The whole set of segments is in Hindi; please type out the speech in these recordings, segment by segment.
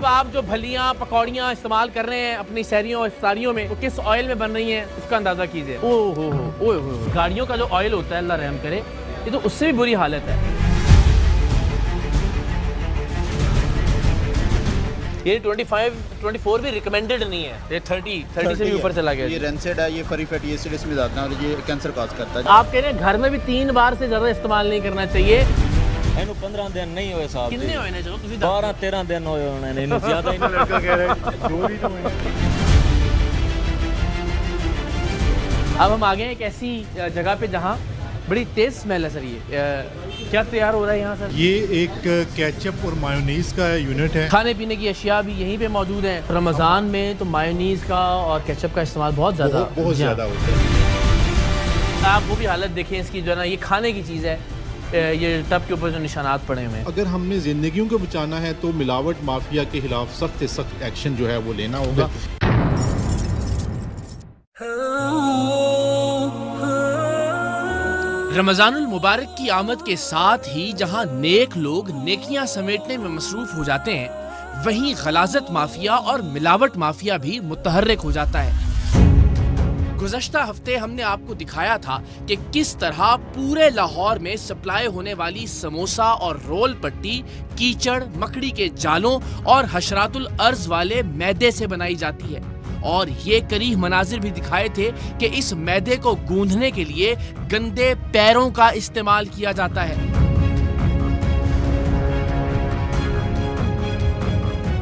आप जो भलियाँ पकौड़ियाँ इस्तेमाल कर रहे हैं अपनी सहरियों और इफ्तारियों में, वो किस ऑयल में बन रही हैं उसका अंदाज़ा कीजिए। ओह गाड़ियों का जो ऑयल होता है, अल्लाह रहम करे, ये तो उससे भी बुरी हालत है। ये 24 भी रिकमेंडेड नहीं है, ये 30 से भी ऊपर चला गया। ये रेंसेड है, ये फरी फैटी एसिड इसमें ज़्यादा है और ये कैंसर काज करता है। आप कह रहे हैं घर में भी 3 बार से ज़्यादा इस्तेमाल नहीं करना चाहिए। 15 दिन नहीं हुए साहब, कितने हुए ने? चलो 12-13 दिन हुए होने ने, ज़्यादा ही लड़का कह रहे जो भी तो। अब हम आ गए एक ऐसी जगह पे जहाँ बड़ी तेज स्मेल है सर। ये क्या तैयार हो रहा है यहाँ सर? ये एक केचप और मायोनीज का यूनिट है। खाने पीने की अशिया भी यहीं पे मौजूद है। रमज़ान में तो मायोनीज का और केचप का इस्तेमाल बहुत ज़्यादा होता है। आप वो भी हालत देखें इसकी, जो है ना, ये खाने की चीज़ है, ये टब के ऊपर जो निशानात पड़े हुए हैं। अगर हमने जिंदगियों को बचाना है तो मिलावट माफिया के खिलाफ सख्त से सख्त एक्शन जो है वो लेना होगा। रमज़ानुल मुबारक की आमद के साथ ही जहां नेक लोग नेकियां समेटने में मसरूफ हो जाते हैं, वहीं गलाजत माफिया और मिलावट माफिया भी मुतहर्रिक हो जाता है। गुज़श्ता हफ्ते हमने आपको दिखाया था कि किस तरह पूरे लाहौर में सप्लाई होने वाली समोसा और रोल पट्टी कीचड़, मकड़ी के जालों और हशरातुल अर्ज वाले मैदे से बनाई जाती है, और ये करीह मनाजिर भी दिखाए थे कि इस मैदे को गूंधने के लिए गंदे पैरों का इस्तेमाल किया जाता है।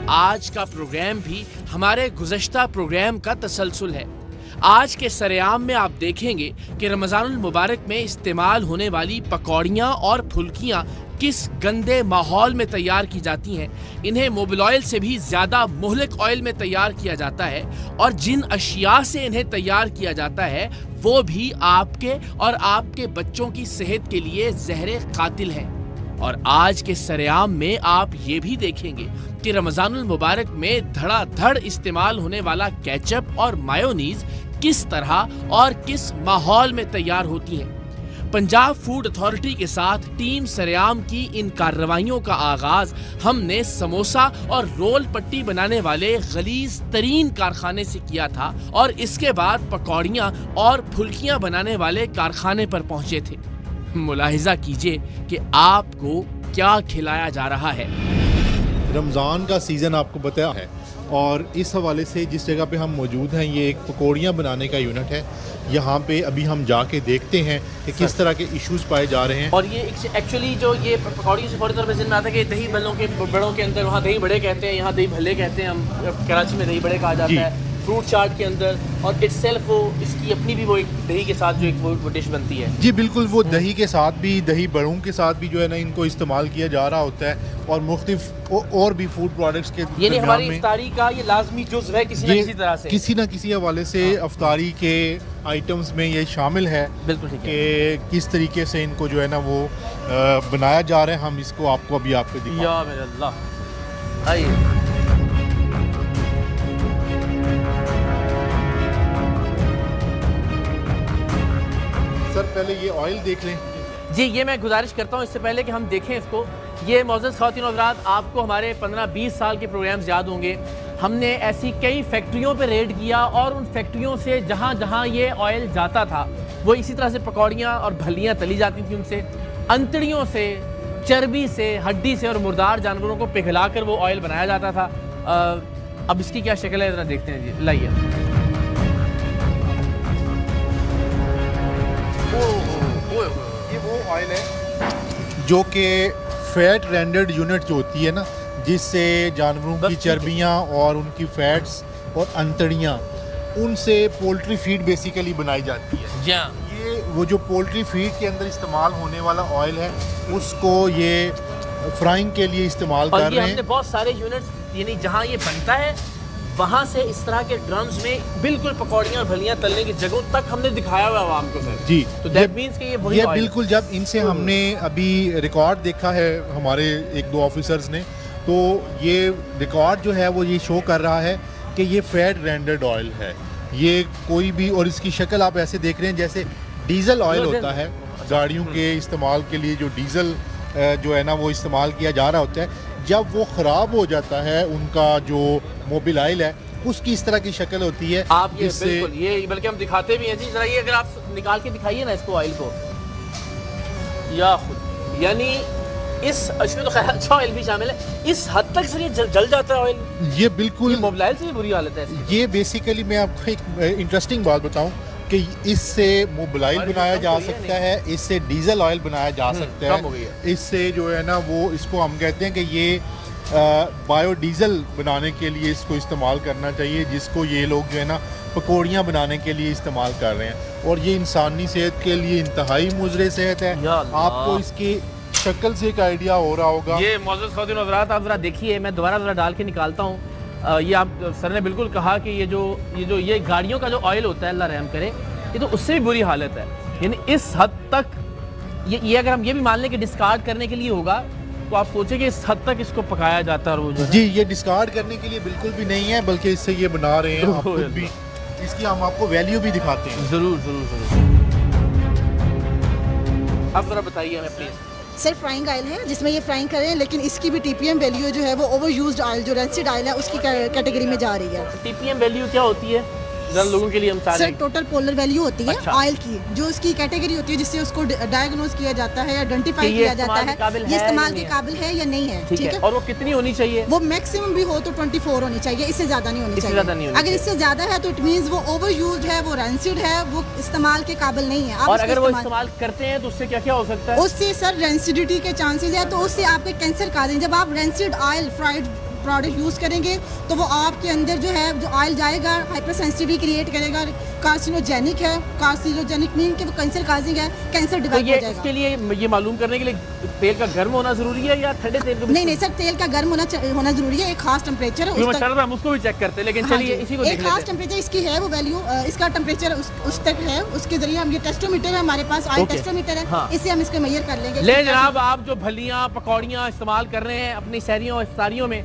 आज का प्रोग्राम भी हमारे गुज़श्ता प्रोग्राम का तसलसल है। आज के सरेआम में आप देखेंगे कि रमज़ानुल मुबारक में इस्तेमाल होने वाली पकौड़ियाँ और फुल्कियाँ किस गंदे माहौल में तैयार की जाती हैं। इन्हें मोबिल ऑयल से भी ज़्यादा मुहलिक ऑयल में तैयार किया जाता है, और जिन अशिया से इन्हें तैयार किया जाता है वो भी आपके और आपके बच्चों की सेहत के लिए ज़हरे कातिल हैं। और आज के सरेआम में आप ये भी देखेंगे कि रमज़ानुल मुबारक में धड़ाधड़ इस्तेमाल होने वाला केचप और मायोनीज किस तरह और किस माहौल में तैयार होती हैं। पंजाब फूड अथॉरिटी के साथ टीम सरेआम की इन कार्रवाइयों का आगाज हमने समोसा और रोल पट्टी बनाने वाले गलीज तरीन कारखाने से किया था, और इसके बाद पकौड़ियाँ और फुल्कियाँ बनाने वाले कारखाने पर पहुँचे थे। मुलाहिजा कीजिए कि आपको क्या खिलाया जा रहा है। रमज़ान का सीज़न आपको पता है, और इस हवाले से जिस जगह पे हम मौजूद हैं, ये एक पकौड़ियाँ बनाने का यूनिट है। यहाँ पे अभी हम जाके देखते हैं कि किस तरह के इश्यूज पाए जा रहे हैं। और ये एक्चुअली जो ये पकौड़ी से फौरी तौर पर ज़हन में आता है कि दही भल्लों के बड़ों के अंदर वहाँ दही बड़े कहते हैं, यहाँ दही भल्ले कहते हैं, हम कराची में दही बड़े कहा जाता है। फ्रूट चाट के अंदर और इटसेल्फ वो इसकी अपनी भी वो एक दही के साथ जो एक वो डिश बनती है। जी बिल्कुल, वो दही के साथ भी, दही बड़ों के साथ भी जो है ना, इनको इस्तेमाल किया जा रहा होता है, और मुख्तलिफ और भी फूड प्रोडक्ट्स के यानी हमारी इफ्तारी का ये लाजमी जुज़्व है किसी न किसी तरह से, किसी न किसी हवाले से इफ्तारी के आइटम्स में ये शामिल है। बिल्कुल ठीक है कि किस तरीके से इनको जो है ना वो बनाया जा रहा है। हम इसको आपको अभी आपको दिखाएं। या मेरा अल्लाह, आइए। सर पहले ये ऑयल देख लें। जी, ये मैं गुजारिश करता हूँ इससे पहले कि हम देखें इसको। ये मौजूद ख़वातीन और हज़रात, आपको हमारे 15-20 साल के प्रोग्राम्स याद होंगे। हमने ऐसी कई फैक्ट्रियों पे रेड किया, और उन फैक्ट्रियों से जहाँ जहाँ ये ऑयल जाता था वो इसी तरह से पकौड़ियाँ और भलियाँ तली जाती थी। उनसे अंतड़ियों से, चर्बी से, हड्डी से और मुर्दार जानवरों को पिघला कर वो ऑयल बनाया जाता था। अब इसकी क्या शक्ल है ज़रा देखते हैं जी, लाइए। ये वो ऑयल है जो कि फैट रेंडर्ड यूनिट जो होती है ना, जिससे जानवरों की चर्बियाँ और उनकी फैट्स और अंतड़ियाँ, उनसे पोल्ट्री फीड बेसिकली बनाई जाती है। ये वो जो पोल्ट्री फीड के अंदर इस्तेमाल होने वाला ऑयल है, उसको ये फ्राइंग के लिए इस्तेमाल कर रहे हैं। हमने बहुत सारे यूनिट्स, यानी जहाँ ये बनता है वहाँ से इस तरह के ड्रम्स में बिल्कुल पकौड़ियाँ और भलियाँ तलने की जगहों तक हमने दिखाया हुआ आवाम को सर। जी, तो दैट मींस कि ये वही ये बिल्कुल, जब इनसे हमने अभी रिकॉर्ड देखा है हमारे 1-2 ऑफिसर्स ने, तो ये रिकॉर्ड जो है वो ये शो कर रहा है कि ये फैट रेंडर्ड ऑयल है। ये कोई भी, और इसकी शक्ल आप ऐसे देख रहे हैं जैसे डीजल ऑयल होता है। गाड़ियों के इस्तेमाल के लिए जो डीजल जो है ना वो इस्तेमाल किया जा रहा होता है, जब वो ख़राब हो जाता है उनका जो मोबिल ऑयल है उसकी इस तरह की शक्ल होती है। आप ये बिल्कुल ये बल्कि हम दिखाते भी हैं जी, जरा ये अगर आप निकाल के दिखाइए ना इसको ऑयल को, या खुद यानी इसमें तो खैर अच्छा ऑयल भी शामिल है, इस हद तक सर ये जल जाता है ऑयल। ये बिल्कुल मोबाइल से भी बुरी हालत है। ये बेसिकली मैं आपको एक इंटरेस्टिंग बात बताऊं कि इससे मोबाइल बनाया जा सकता है, इससे डीजल ऑयल बनाया जा सकता है, इससे जो है ना वो इसको हम कहते हैं कि ये बायोडीज़ल बनाने के लिए इसको इस्तेमाल करना चाहिए, जिसको ये लोग जो है ना पकौड़ियाँ बनाने के लिए इस्तेमाल कर रहे हैं, और ये इंसानी सेहत के लिए इंतहाई मुज़र सेहत है। आपको इसकी शक्ल से एक आइडिया हो रहा होगा। ये मौजूद ख़वातीन और हज़रात, आप ज़रा देखिए, मैं दोबारा ज़रा डाल के निकालता हूँ। ये आप सर ने बिल्कुल कहा कि ये गाड़ियों का जो ऑयल होता है, अल्लाह रहम करे, ये तो उससे भी बुरी हालत है। यानी इस हद तक ये अगर हम ये भी मान लें कि डिस्कार्ड करने के लिए होगा, तो आप सोचें कि इस हद तक इसको पकाया जाता है रोज। जी, ये डिस्कार्ड करने के लिए बिल्कुल भी नहीं है, बल्कि इससे ये बना रहे हैं, आप खुद भी इसकी हम आपको वैल्यू भी दिखाते हैं। ज़रूर ज़रूर ज़रूर। अब ज़रा बताइए हमें प्लीज़। सर फ्राइंग ऑयल है जिसमें ये फ्राइंग कर रहे हैं, लेकिन इसकी भी टीपीएम वैल्यू जो है वो ओवर यूज्ड ऑयल, जो रेंसिड ऑयल है उसकी कैटेगरी में जा रही है। टीपीएम वैल्यू क्या होती है जरा लोगों के लिए हम सर टोटल पोलर वैल्यू होती है अच्छा। ऑयल की, जो उसकी कैटेगरी होती है जिससे उसको डायग्नोज किया जाता है, आइडेंटिफाई किया जाता है ये इस्तेमाल के काबिल है या नहीं है। ठीक है, और वो कितनी होनी चाहिए? वो मैक्सिमम भी हो तो 24 होनी चाहिए, इससे ज्यादा नहीं होनी चाहिए। अगर इससे ज्यादा है तो इट मींस वो ओवर यूज्ड है, वो रेंसिड है, वो इस्तेमाल के काबिल नहीं है। और अगर वो इस्तेमाल करते हैं तो उससे क्या क्या हो सकता है? उससे सर रेंसिडिटी के चांसेस है, तो उससे आपके कैंसर का दें। जब आप rancid oil fried product use करेंगे तो वो आपके अंदर जो है जो ऑयल जाएगा हाइपर सेंसिटिविटी क्रिएट करेगा, कार्सिनोजेनिक है, कार्सिनोजेनिक मीन कि वो कैंसर काजिंग है, कैंसर डेवलप हो जाएगा। इसके लिए ये मालूम करने के लिए तेल का गर्म होना जरूरी है या ठंडे तेल को? नहीं सर, तेल का गर्म होना जरूरी है, एक खास टेम्परेचर है, हम उसको भी चेक करते हैं, लेकिन चलिए इसी को एक खास टेम्परेचर इसकी है, वो वैल्यू इसका टेम्परेचर उस तक है, उसके जरिए हम ये टेस्टोमीटर है हमारे पास, ऑयल टेस्टोमीटर है, इससे हम इसको मेजर कर लेंगे। ले जनाब, आप जो भलियाँ पकौड़ियाँ इस्तेमाल कर रहे हैं अपनी सहरियों और इफ्तारियों में,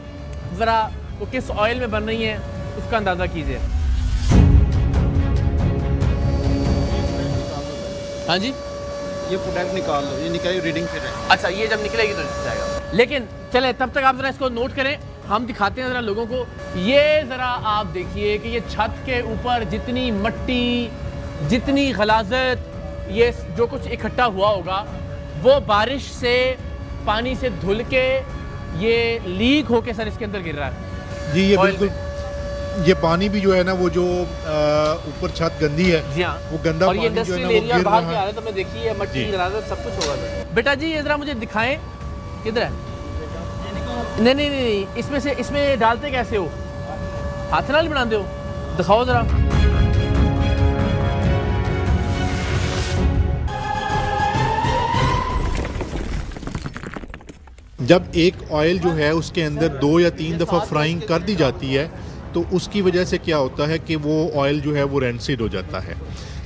जरा वो किस ऑयल में बन रही हैं उसका अंदाज़ा कीजिए। हाँ जी, ये प्रोडक्ट निकाल लो, ये निकलेगी रीडिंग फिर है। अच्छा, ये जब निकलेगी तो जाएगा, लेकिन चले तब तक आप ज़रा इसको नोट करें, हम दिखाते हैं ज़रा लोगों को। ये ज़रा आप देखिए कि ये छत के ऊपर जितनी मट्टी, जितनी गलाजत, ये जो कुछ इकट्ठा हुआ होगा वो बारिश से, पानी से धुल के ये लीक होके सर इसके अंदर गिर रहा है। जी, ये बिल्कुल, ये पानी भी जो है ना वो जो ऊपर छत गंदी है, जी हाँ, वो गंदा और पानी ये जो है इंडस्ट्रियल ना वो एरिया गिर बाहर रहा के आ रहा है, तो मैं देखिए मट्टी गलाजत सब कुछ होगा। बेटा जी ये जरा मुझे दिखाएं, किधर है? नहीं, इसमें डालते कैसे हो? हाथ नाल बनाते हो? दिखाओ जरा। जब एक ऑयल जो है उसके अंदर 2 या 3 दफ़ा फ्राइंग कर दी जाती है तो उसकी वजह से क्या होता है कि वो ऑयल जो है वो रेंसिड हो जाता है।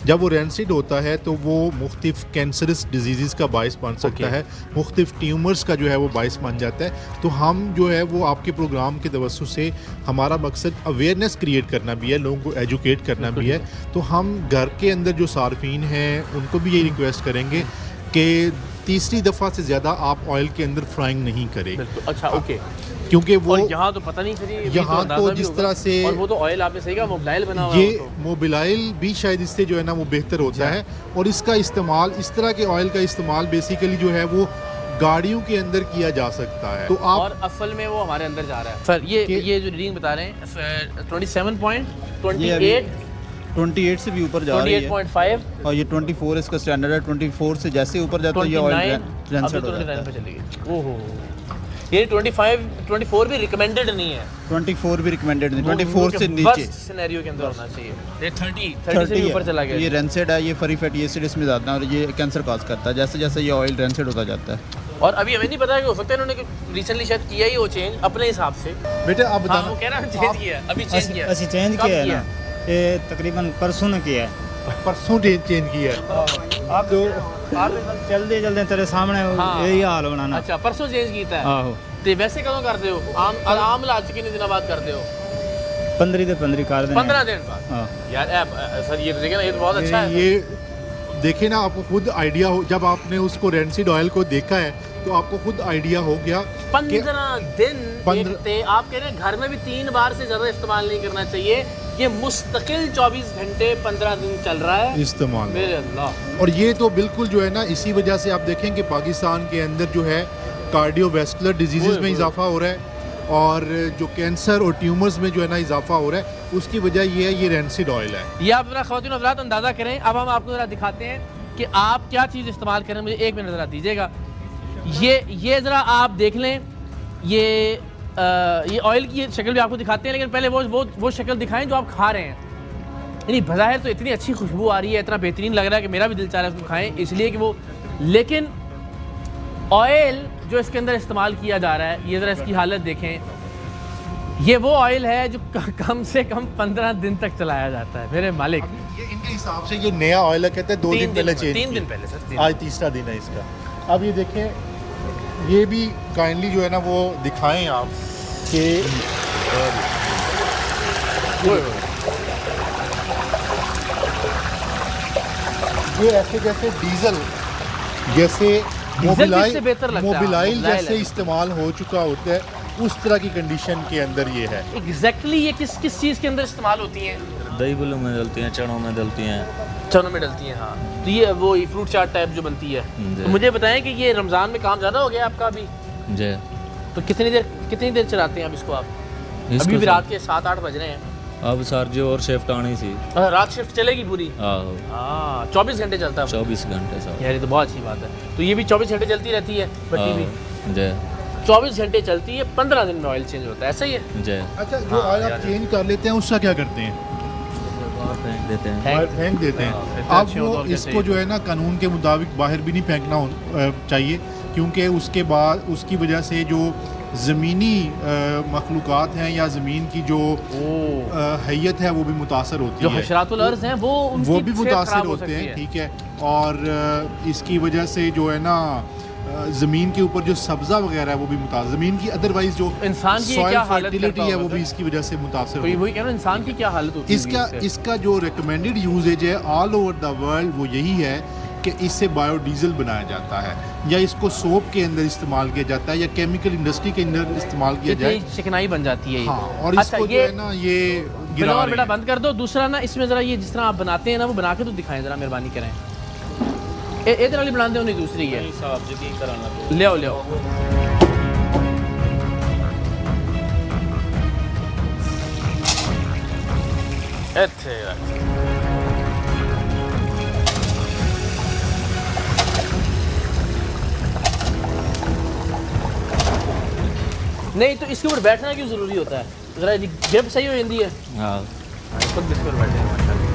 जब वो रेंसिड होता है तो वो मुख्तलिफ कैंसरस डिजीज़ का बायस बन सकता है, मुख्तलिफ ट्यूमर्स का जो है वो बायस बन जाता है। तो हम जो है वो आपके प्रोग्राम के तवज्जुह से हमारा मकसद अवेयरनेस क्रिएट करना भी है, लोगों को एजुकेट करना भी है। तो हम घर के अंदर जो सार्फिन हैं उनको भी ये रिक्वेस्ट करेंगे कि तीसरी दफ़ा से ज़्यादा आप ऑयल के अंदर फ्राइंग नहीं करें। अच्छा, ओके, क्योंकि वो यहाँ तो पता नहीं चली, यहाँ तो जिस तरह से, और वो तो ऑयल आपने सही कहा मोबाइल बना हुआ है, ये मोबाइल भी शायद इससे जो है ना वो बेहतर होता है। और इसका इस्तेमाल, इस तरह के ऑयल का इस्तेमाल बेसिकली जो है वो गाड़ियों के अंदर किया जा सकता है। तो आप, और असल में वो हमारे अंदर जा रहा है सर। ये जो रीडिंग बता रहे हैं 27.28 28 से भी ऊपर जा रही है 28.5 और ये 24 इसका स्टैंडर्ड है। 24 से जैसे ऊपर जाता है ये ऑयल रेंसिड हो जाता है। पे चली गई। ओहो, ये 24 भी रिकमेंडेड नहीं है, 24 भी रिकमेंडेड नहीं, 24 से नीचे सिनेरियो के अंदर होना चाहिए। ये 30 से भी ऊपर चला गया। ये रेंसिड है, ये फ्री फैटी एसिड इसमें ज़्यादा है और ये कैंसर कॉज करता है जैसे जैसे ये ऑयल रेंसिड होता जाता है। और अभी हमें नहीं पता कि हो सकता है इन्होंने रिसेंटली शायद किया ही वो चेंज अपने हिसाब से। बेटा आप बताना। वो कह रहा है चेंज किया, अभी चेंज किया, ਅਸੀਂ ਚੇਂਜ किया है ना, ये तकरीबन परसों ने किया है, परसों चेंज किया है। आप तो आप जल्दी तेरे सामने यही हाल होना ना। अच्छा, परसों चेंज किया है। आहो, ते वैसे कदों करते हो? आम इलाज कितने दिनों बाद करते हो? 15 दिन कर देना। 15 दिन बाद। हाँ यार सर ये देखिए ना, ये तो बहुत अच्छा है। ये देखे ना, आपको खुद आइडिया हो, जब आपने उसको रेंसिड ऑयल को देखा है तो आपको खुद आइडिया हो गया कि 15 दिन 15 देखते आप कह रहे हैं घर में भी 3 बार से ज़्यादा इस्तेमाल नहीं करना चाहिए, ये मुस्तकिल 24 घंटे 15 दिन चल रहा है इस्तेमाल। मेरे अल्लाह। और ये तो बिल्कुल जो है ना, इसी वजह से आप देखें कि पाकिस्तान के अंदर जो है कार्डियोवैस्कुलर डिजीज़ में इजाफा हो रहा है और जो कैंसर और ट्यूमर्स में जो है ना इजाफा हो रहा है, उसकी वजह ये है, ये रेंसिड ऑयल है। ये आप ज़रा ख़वातीन और हज़रात अंदाज़ा करें। अब हम आपको ज़रा दिखाते हैं कि आप क्या चीज़ इस्तेमाल करें। मुझे 1 मिनट ज़रा दीजिएगा। ये ज़रा आप देख लें, ये ऑयल की शक्ल भी आपको दिखाते हैं, लेकिन पहले वो शक्ल दिखाएं जो आप खा रहे हैं। यानी बज़ाहिर तो इतनी अच्छी खुशबू आ रही है, इतना बेहतरीन लग रहा है कि मेरा भी दिल चाह रहा है उसको खाएं, इसलिए कि वो, लेकिन ऑयल जो इसके अंदर इस्तेमाल किया जा रहा है, ये ज़रा इसकी हालत देखें। ये वो ऑयल है जो कम से कम 15 दिन तक चलाया जाता है मेरे मालिक। ये इनके हिसाब से ये नया ऑयल है, कहते हैं 2 दिन पहले चेंज 3 दिन पहले सर, आज तीसरा दिन है इसका। अब ये देखें, ये भी काइंडली जो है ना वो दिखाएं आप कि ये ऐसे जैसे डीजल जैसे मोबिलाइल जैसे इस्तेमाल हो चुका होता है, उस तरह की कंडीशन के अंदर ये है। एग्जैक्टली ये किस चीज़ के अंदर इस्तेमाल होती हैं? दही बल्लू में डलती हैं, चनों में डलती हैं, चनों में डलती हैं। हाँ, तो ये वो फ्रूट चाट टाइप जो बनती है। तो मुझे बताएं कि ये रमज़ान में काम ज़्यादा हो गया आपका अभी? जी। तो कितनी देर चलाते हैं अब इसको आप? अभी भी रात के 7-8 बज रहे हैं। अब सर जो और शिफ्ट आनी थी, रात शिफ्ट चलेगी पूरी? आहो, 24 घंटे चलता है? 24 घंटे सर। यार ये तो बहुत अच्छी बात है। तो ये भी 24 घंटे चलती रहती है भट्टी भी? जी। 24 घंटे चलती है, 15 दिन में ऑयल चेंज होता है, ऐसा ही है? जी। अच्छा, जो ऑयल आप चेंज कर लेते हैं उसका क्या करते हैं? फेंक देते हैं। बाहर फेंक देते हैं। अब वो इसको जो है ना कानून के मुताबिक बाहर भी नहीं फेंकना चाहिए, क्योंकि उसके बाद उसकी वजह से जो ज़मीनी मखलूक़ात हैं या ज़मीन की जो हैयत है वो भी मुतासर होती जो है, हशरातुल अर्ज़ हैं वो भी मुतासर होते हैं। ठीक है, और इसकी वजह से जो है ना ज़मीन के ऊपर जो सब्ज़ा वगैरह है वो भी मुतासर, ज़मीन की अदरवाइज जो इंसान की सॉइल क्या हालत फर्टिलिटी करता है वो होगा भी सर? इसकी वजह से मुतासर तो वही कह रहा हूं, इंसान की क्या हालत होती है? इसका जो रिकमेंडेड यूजेज है ऑल ओवर द वर्ल्ड वो यही है कि इससे बायोडीजल बनाया जाता है, या इसको सोप के अंदर इस्तेमाल किया जाता है, या केमिकल इंडस्ट्री के अंदर इस्तेमाल किया जाए, चिकनाई बन जाती है ये। हाँ, और अच्छा, इसको जो है ना ये गिरा और बेटा बंद कर दो। दूसरा ना, इसमें ज़रा ये जिस तरह आप बनाते हैं ना, वो बना के तो दिखाएं ज़रा, मेहरबानी करें। इधर वाली बना दो, नहीं दूसरी है, ले आओ ले आओ। नहीं तो इसके ऊपर बैठना क्यों ज़रूरी होता है? ज़रा ग्रिप सही हो जाती है। हाँ, खुद इसके ऊपर बैठे हैं माशाल्लाह।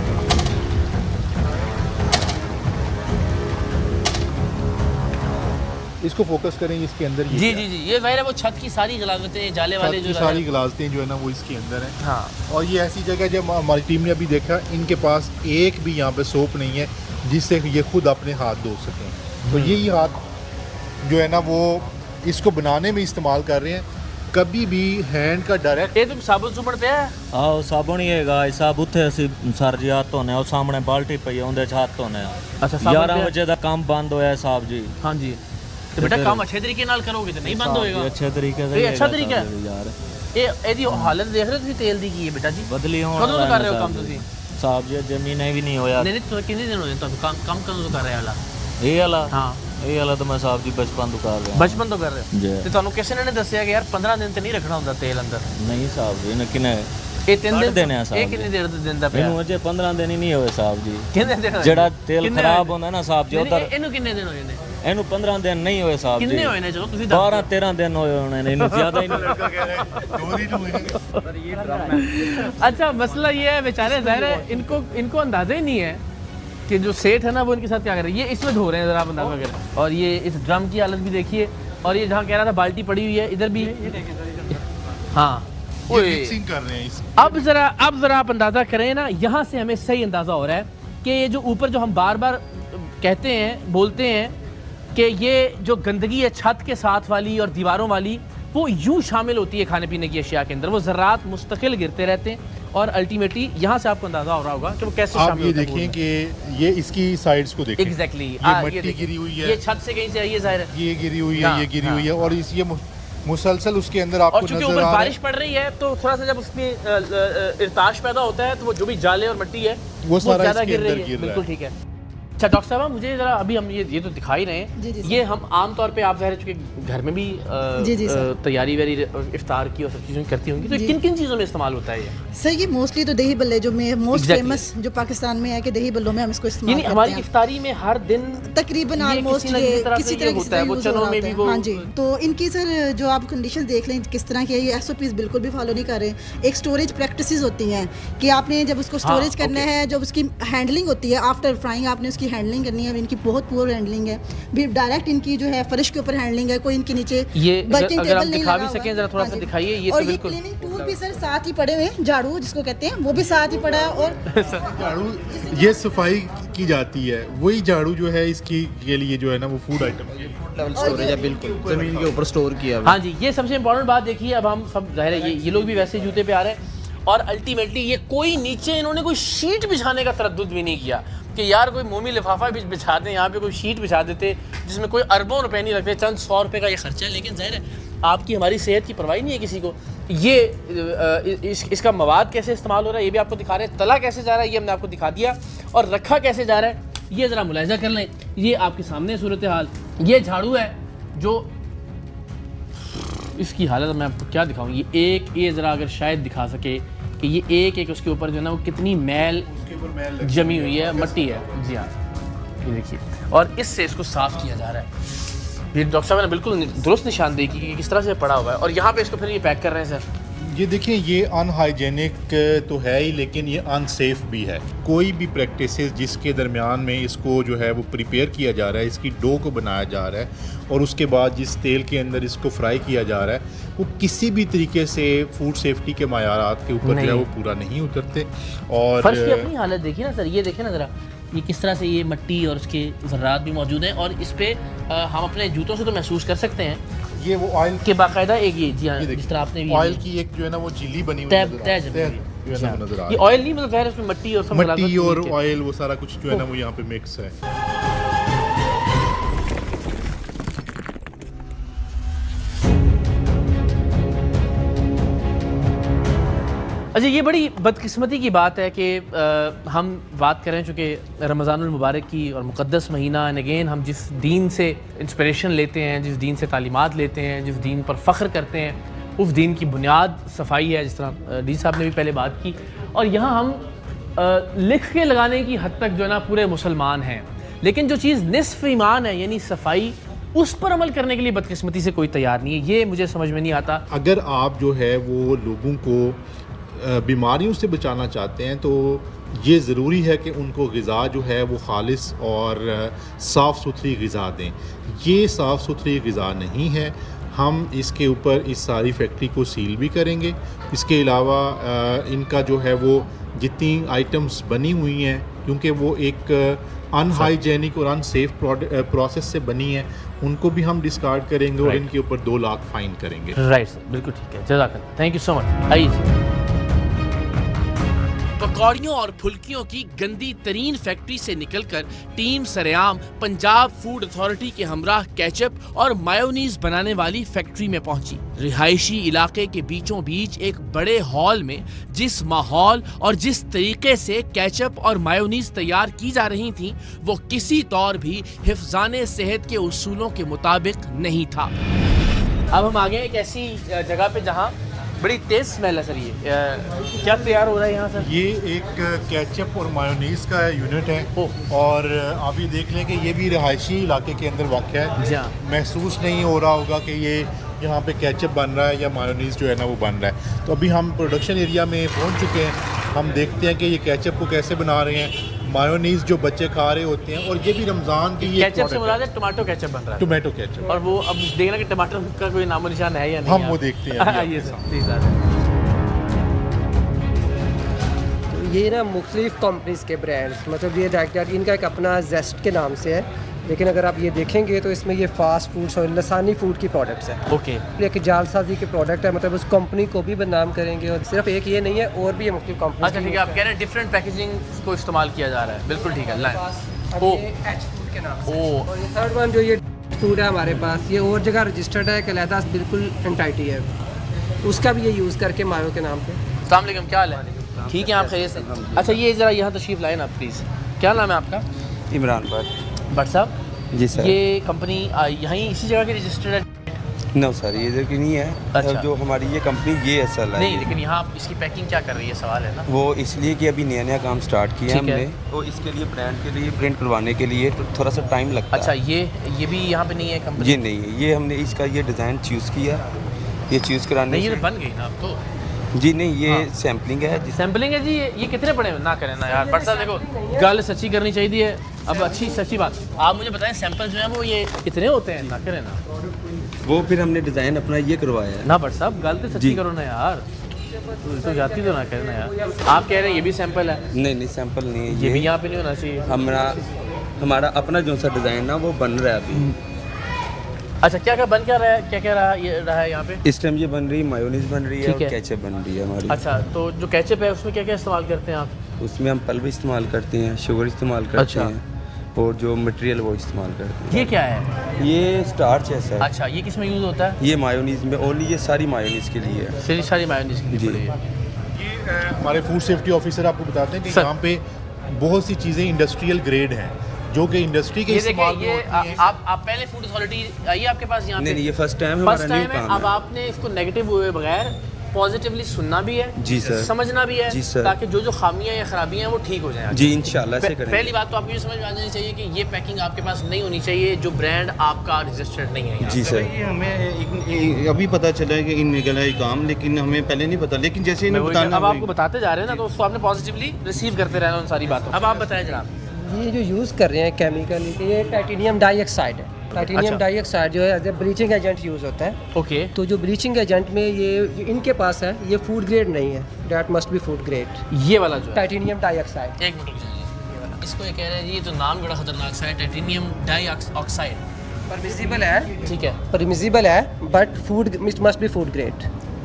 इसको फोकस करें इसके अंदर। जी जी जी, ये ज़ाहिर है वो छत की सारी गलाजतें, जाले वाले जो सारी गिलाजतें जो है ना वो इसके अंदर हैं। हाँ, और ये ऐसी जगह जब हमारी टीम ने अभी देखा, इनके पास एक भी यहाँ पे सोप नहीं है जिससे ये खुद अपने हाथ धो सकें। तो यही हाथ जो है ना वो इसको बनाने में इस्तेमाल कर रहे हैं। कभी भी हैंड का डायरेक्ट ये तुम साबुन सुबन पे है? आओ साबुन ही हैगा साहब, उत्थे ਅਸੀਂ ਸਰ ਜੀ ਹੱਥ ਧੋਨੇ ਉਹ ਸਾਹਮਣੇ ਬਾਲਟੀ ਪਈ ਆ ਉਹਦੇ 'ਚ ਹੱਥ ਧੋਨੇ ਆ। अच्छा, साबुन 11 पे है? ਵਜੇ ਦਾ ਕੰਮ ਬੰਦ ਹੋਇਆ ਸਾਹਿਬ ਜੀ। हाँ जी। तो बेटा काम अच्छे तरीके नाल करोगे तो नहीं बंद होएगा। अच्छे तरीके ये से अच्छा तरीका है यार। ਇਹਦੀ ਹਾਲਤ ਦੇਖ ਰਹੇ ਹੋ ਤੁਸੀਂ ਤੇਲ ਦੀ ਕੀ ਹੈ ਬੇਟਾ ਜੀ? ਬਦਲੀ ਹੋਣ ਕਦੋਂ ਤੋਂ ਕਰ ਰਹੇ ਹੋ ਕੰਮ ਤੁਸੀਂ? ਸਾਹਿਬ ਜੀ ਜ਼ਮੀਨ ਵੀ ਨਹੀਂ ਹੋਇਆ। ਨਹੀਂ ਤੁਸੀਂ ਕਿੰਨੇ ਦਿਨ ਹੋਏ ਤੁਹਾਨੂੰ ਕੰਮ ਕਦੋਂ ਤੋਂ ਕਰ ਰਹੇ ਵਾਲਾ? ਇਹ ਵਾਲਾ ਹਾਂ, ਇਹ ਵਾਲਾ ਤਾਂ ਮੈਂ ਸਾਹਿਬ ਜੀ ਬਚਪਨ ਤੋਂ ਕਰ ਰਿਹਾ। ਬਚਪਨ ਤੋਂ ਕਰ ਰਹੇ ਹੋ? ਜੀ। ਤੇ ਤੁਹਾਨੂੰ ਕਿਸੇ ਨੇ ਦੱਸਿਆ ਕਿ ਯਾਰ 15 ਦਿਨ ਤੇ ਨਹੀਂ ਰੱਖਣਾ ਹੁੰਦਾ ਤੇਲ ਅੰਦਰ? ਨਹੀਂ ਸਾਹਿਬ ਜੀ, ਇਹਨੇ ਕਿਨੇ ਇਹ 3 ਦਿਨ ਦੇਣੇ ਆ ਸਾਹਿਬ ਇਹ ਕਿੰਨੀ ਦੇਰ ਤੋਂ ਦਿੰਦਾ ਪਿਆ? ਇਹਨੂੰ ਅਜੇ 15 ਦਿਨ ਹੀ ਨਹੀਂ ਹੋਏ ਸਾਹਿਬ ਜੀ। ਕਿੰਨੇ ਦਿਨ ਹੋਏ? ਜਿਹੜਾ ਤੇਲ ਖਰਾਬ ਹੁੰਦਾ ਨਾ ਸਾਹਿਬ ਜੀ ਉਧਰ, ਇਹਨੂੰ ਕਿੰਨੇ ਦਿਨ ਹੋਏ ਨੇ? ਇਹਨੂੰ 15 ਦਿਨ ਨਹੀਂ ਹੋਏ ਸਾਹਿਬ ਜੀ। ਕਿੰਨੇ ਹੋਏ ਨੇ? ਚਲੋ ਤੁਸੀਂ 12-13 ਦਿਨ ਹੋਏ ਹੋਣੇ ਨੇ, ਇਹਨੂੰ ਜ਼ਿਆਦਾ ਹੀ नहीं। अच्छा, मसला ये है बेचारे, ज़ाहिर है इनको अंदाज़ा ही नहीं है कि जो सेठ है ना वो इनके साथ क्या कर रहे हैं। ये इसमें ढो रहे हैं ज़रा आप अंदाज़ा करें। और ये इस ड्रम की हालत भी देखिए, और ये जहाँ कह रहा था बाल्टी पड़ी हुई है इधर भी। हाँ, मिक्सिंग कर रहे हैं इस। अब ज़रा आप अंदाज़ा करें ना, यहाँ से हमें सही अंदाज़ा हो रहा है कि ये जो ऊपर जो हम बार बार कहते हैं, बोलते हैं कि ये जो गंदगी है छत के साथ वाली और दीवारों वाली, वो यूं शामिल होती है खाने पीने की अशिया के अंदर, वो ज़रात मुस्तकिल गिरते रहते हैं और अल्टीमेटली यहाँ से आपको अंदाजा हो रहा होगा कि वो कैसे आप शामिल ये होता है देखें कि ये इसकी साइड्स को देखें। एग्जैक्टली ये मट्टी गिरी हुई है, ये छत से कहीं से आई है ज़ाहिर है, ये गिरी हुई हाँ, है, ये गिरी हुई है, और इस ये मुसलसल उसके अंदर और आपको चूंकि नजर ऊपर आ रहा बारिश पड़ रही है तो थोड़ा सा जब उसमें इर्ताश पैदा होता है तो वो जो भी जाले और मिट्टी है वो सारा ज़्यादा इसके गिर अंदर रही है। गिर रहा बिल्कुल है। ठीक है। अच्छा डॉक्टर साहब, मुझे जरा अभी हम ये तो दिखा ही रहे हैं, जी, जी, ये हम आम तौर पे आप ज़ाहिर है चूंकि घर में भी जी, जी, सर। तैयारी वैरी इफ्तार की और सब चीज़ों की करती होंगी, तो जी। किन किन चीज़ों में इस्तेमाल होता है ये? सर ये मोस्टली तो दही बल्ले जो मोस्ट Exactly. फेमस जो पाकिस्तान में है कि दही बल्लों में हम इसको इस्तेमाल यानी करते हमारी हैं। इफ्तारी में हर दिन तकरीबन ये ऑलमोस्ट किसी न किसी तरह किसी से तरह ये होता है, वो use हो चनों रहा में होता भी है। वो हाँ जी, तो इनकी सर जो आप कंडीशन देख लें किस तरह की है, ये SOPs बिल्कुल भी फॉलो नहीं कर रहे। एक स्टोरेज प्रैक्टिसेस होती हैं कि आपने जब उसको स्टोरेज करना okay. है, जब उसकी हैंडलिंग होती है आफ्टर फ्राइंग आपने उसकी हैंडलिंग करनी है, इनकी बहुत पुअर हैंडलिंग है, भी डायरेक्ट इनकी जो है फर्श के ऊपर हैंडलिंग है, कोई इनके नीचे ये वर्किंग अगर आप टेबल नहीं दिखा लगा भी हुआ सकें है। जरा थोड़ा हाँ सा जी। दिखाइए, ये और तो ये बिल्कुल क्लीनिंग टूल भी सर साथ ही पड़े हुए हैं, झाड़ू जिसको कहते हैं वो भी साथ ही पड़ा है, और झाड़ू ये सफाई की जाती है, वही झाड़ू जो है इसकी के लिए जो है ना वो फूड आइटम लेवल स्टोरेज है, बिल्कुल ज़मीन के ऊपर स्टोर किया हुआ है। हाँ जी, ये सबसे इम्पोर्टेंट बात देखिए। अब हम सब जाहिर है ये लोग भी वैसे जूते पे आ रहे हैं और अल्टीमेटली ये कोई नीचे इन्होंने कोई शीट बिछाने का तरद्दुद भी नहीं किया कि यार कोई मोमी लिफाफा भी बिछा दें, यहाँ पे कोई शीट बिछा देते जिसमें कोई अरबों रुपए नहीं लगते, चंद 100 रुपये का ये खर्चा है। लेकिन जाहिर है आपकी हमारी सेहत की परवाही नहीं है किसी को। ये इसका मवाद कैसे इस्तेमाल हो रहा है ये भी आपको दिखा रहे हैं, तला कैसे जा रहा है ये हमने आपको दिखा दिया, और रखा कैसे जा रहा है ये ज़रा मुलाहिजा कर लें। ये आपके सामने सूरत हाल, ये झाड़ू है जो इसकी हालत मैं आपको क्या दिखाऊं, ये ज़रा अगर शायद दिखा सके कि ये एक उसके ऊपर जो है ना वो कितनी मैल जमी हुई है, मट्टी है। जी हाँ, ये देखिए, और इससे इसको साफ़ किया जा रहा है। ये डॉक्टर साहब ने बिल्कुल दुरुस्त निशानदेही की कि किस तरह से पड़ा हुआ है, और यहाँ पे इसको फिर ये पैक कर रहे हैं सर। ये देखिए, ये अनहाइजेनिक तो है ही, लेकिन ये अनसेफ भी है। कोई भी प्रैक्टिसेस जिसके दरमियान में इसको जो है वो प्रिपेयर किया जा रहा है, इसकी डो को बनाया जा रहा है और उसके बाद जिस तेल के अंदर इसको फ्राई किया जा रहा है, वो किसी भी तरीके से फूड सेफ्टी के मायारात के ऊपर जो है वो पूरा नहीं उतरते। और फर्श की अपनी हालत देखिए ना सर, ये देखिए ना ज़रा, ये किस तरह से ये मिट्टी और उसके ज़र्रात भी मौजूद हैं, और इस पे हम अपने जूतों से तो महसूस कर सकते हैं ये वो ऑयल कि बाकायदा एक ये जी हाँ ये जिस तरह आपने भी ऑयल की एक जो है ना वो झिल्ली बनी हुई तय नजर आ- तय जमी तय हुई है। जो है ना वो नजर आ ये रही ऑयल नहीं, मतलब ज़ाहिर है उसमें मिट्टी और सब है। मिट्टी मुलाकात और हुई है। ऑयल वो सारा कुछ जो है ना वो यहाँ पे मिक्स है। अच्छा, ये बड़ी बदकिस्मती की बात है कि हम बात करें चूँकि रमज़ानुल मुबारक की और मुक़द्दस महीना, एंड अगेन हम जिस दीन से इंस्पिरेशन लेते हैं, जिस दीन से तालीमात लेते हैं, जिस दीन पर फ़ख्र करते हैं, उस दीन की बुनियाद सफाई है, जिस तरह डी साहब ने भी पहले बात की। और यहाँ हम लिख के लगाने की हद तक जो है ना पूरे मुसलमान हैं, लेकिन जो चीज़ निस्फ़ ईमान है यानी सफाई, उस पर अमल करने के लिए बदकिस्मती से कोई तैयार नहीं है। ये मुझे समझ में नहीं आता। अगर आप जो है वो लोगों को बीमारियों से बचाना चाहते हैं तो ये ज़रूरी है कि उनको ग़िज़ा जो है वो खालिस और साफ़ सुथरी ग़िज़ा दें। ये साफ़ सुथरी ग़िज़ा नहीं है। हम इसके ऊपर इस सारी फैक्ट्री को सील भी करेंगे। इसके अलावा इनका जो है वो जितनी आइटम्स बनी हुई हैं, क्योंकि वो एक अनहाइजेनिक और अनसेफ प्रोसेस से बनी है, उनको भी हम डिस्कार्ड करेंगे और इनके ऊपर 2 लाख फ़ाइन करेंगे। राइट सर, बिल्कुल ठीक है, जज़ाकल्लाह, थैंक यू सो मच। आइए जी। पकौड़ियों और फुल्कियों की गंदी तरीन फैक्ट्री से निकलकर टीम सरेआम पंजाब फूड अथॉरिटी के हमराह केचप और मायोनीज बनाने वाली फैक्ट्री में पहुंची। रिहायशी इलाके के बीचों बीच एक बड़े हॉल में जिस माहौल और जिस तरीके से केचप और मायोनीज तैयार की जा रही थी, वो किसी तौर भी हिफ्ज़ाने सेहत के उसूलों के मुताबिक नहीं था। अब हम आ गए एक ऐसी जगह पे जहाँ बड़ी तेज स्मेल है सर। ये क्या तैयार हो रहा है यहाँ सर? ये एक केचप और मायोनीज़ का यूनिट है और आप ये देख लें कि ये भी रिहायशी इलाके के अंदर वाक़या है। महसूस नहीं हो रहा होगा कि ये यहाँ पे केचप बन रहा है या मायोनीज़ जो है ना वो बन रहा है। तो अभी हम प्रोडक्शन एरिया में पहुँच चुके हैं। हम देखते हैं कि ये केचप को कैसे बना रहे हैं, मायोनीज़ जो बच्चे खा रहे होते हैं, और ये भी रमज़ान की ये केचप से मुराद है टमाटो केचप बन रहा है। Tomato ketchup. और वो अब देखना कि टमाटर का कोई नामो निशान है या नहीं। हम वो देखते हैं। ये सर प्लीज़ ये ना मुख्तलिफ कंपनीज़ के ब्रांड्स, मतलब ये डायरेक्टर इनका एक अपना जेस्ट के नाम से है, लेकिन अगर आप ये देखेंगे तो इसमें ये फास्ट फूड्स और लसानी फूड की प्रोडक्ट्स हैं। ओके। एक जालसाजी के प्रोडक्ट है, मतलब उस कंपनी को भी बदनाम करेंगे और सिर्फ एक ये नहीं है, और भी मुख्तलिफ कंपनी। अच्छा ठीक है, आप कह रहे हैं डिफरेंट पैकेजिंग को इस्तेमाल किया जा रहा है, बिल्कुल ठीक है। लाइन ओ एच फूड के नाम से। ओ और ये थर्ड वन जो ये फूड है हमारे पास, ये और जगह रजिस्टर्ड है, कहलाता बिल्कुल एंटाइटी है, उसका भी ये यूज़ करके मायो के नाम पे। अस्सलाम वालेकुम, क्या हाल है? ठीक है, आप खैरियत से? अच्छा ये ज़रा यहाँ तशरीफ़ लाएं आप प्लीज़। क्या नाम है आपका? इमरान भट्ट। भट्ट साहब जी सर। ये कंपनी यहीं इसी जगह की रजिस्टर्ड है? नो सर, ये इधर की नहीं है। अच्छा। जो हमारी ये कंपनी ये असल है। नहीं, लेकिन यहाँ इसकी पैकिंग क्या कर रही है, सवाल है ना? वो इसलिए कि अभी नया नया काम स्टार्ट किया है ठीक है। हमने, तो इसके लिए ब्रांड के लिए प्रिंट करवाने के लिए तो थोड़ा सा टाइम लगता अच्छा, है। ये भी यहाँ पे नहीं है कंपनी? ये नहीं है, ये हमने इसका ये डिज़ाइन चूज़ किया, ये चूज़ कराने नहीं, ये से- तो बन गई ना अब तो। जी नहीं, ये हाँ। सैम्पलिंग है सैम्पलिंग है जी। ये कितने पड़े ना करें ना यार भट्ट साहब, देखो गल सच्ची करनी चाहिए। अब अच्छी सच्ची बात आप मुझे बताएं, सैंपल जो है वो ये कितने होते हैं? ना करें ना, वो फिर हमने डिज़ाइन अपना ये करवाया है ना भट्ट साहब, गल तो सच्ची जी। करो ना यार, तो जाती तो ना करें ना यार। आप कह रहे हैं ये भी सैंपल है? नहीं सैंपल नहीं है ये भी यहाँ पे नहीं होना चाहिए। हमारा अपना जो सा डिज़ाइन ना वो बन रहा है अभी। अच्छा क्या क्या बन क्या रहा है, क्या क्या रहा है यहाँ पे? इस टाइम ये बन रही है, मायोनीज बन रही है ठीक और है। केचप बन रही है हमारी। अच्छा, तो जो केचप है उसमें क्या क्या इस्तेमाल करते हैं आप? उसमें हम पल्व इस्तेमाल करते हैं, शुगर इस्तेमाल करते अच्छा। हैं, और जो मटेरियल वो इस्तेमाल करते हैं। ये क्या है? ये स्टार्च है सर। अच्छा, ये किस में यूज़ होता है? ये मायोनीज में, ओनली ये सारी मायोनीज के लिए है। सारी सारी मायोनीज की जी। पड़ी है। ये हमारे फूड सेफ्टी ऑफिसर आपको बताते हैं कि सर। यहाँ पे बहुत सी चीज़ें इंडस्ट्रियल ग्रेड हैं जो कि इंडस्ट्री के ये इस्तेमाल देखिए, में ये होती हैं। आप पहले फूड अथॉरिटी आई है आपके पास यहाँ पे? नहीं ये फर्स्ट टाइम फर्स्ट हमारा न्यू टाइम है। काम अब है। आपने इसको नेगेटिव हुए बगैर पॉजिटिवली सुनना भी है, जी सर। समझना भी है, जी सर। ताकि जो खामियां या खराबियां हैं वो ठीक हो जाएं। जी इंशाल्लाह से करेंगे। पहली बात तो आपको ये समझ में आ जानी चाहिए कि ये पैकिंग आपके पास नहीं होनी चाहिए जो ब्रांड आपका रजिस्टर्ड नहीं है यहाँ जी पे। सर। ये हमें अभी पता चला है कि इन निकला है काम, लेकिन हमें पहले नहीं पता, लेकिन जैसे मैं इन्हें वही- बताना अब आपको बताते जा रहे हैं ना, तो उसको आपने पॉजिटिवली रिसीव करते रहना उन सारी बातों। अब आप बताएं जनाब। ये जो यूज़ कर रहे हैं केमिकल, ये टाइटेनियम डाइऑक्साइड है। टाइटेनियम अच्छा। डाइऑक्साइड जो है as a bleaching agent use होता है। ओके। तो जो ब्लीचिंग एजेंट में ये जो इनके पास है, ये फूड ग्रेड नहीं है, that must be food grade ये वाला जो है, टाइटेनियम डाइऑक्साइड। एक मिनट रुक जाइए, ये वाला। इसको ये कह रहे हैं जी, ये तो नाम बड़ा खतरनाक सा है, टाइटेनियम डाइऑक्साइड। परमिसिबल है, ठीक है। परमिसिबल है, but food must be food grade.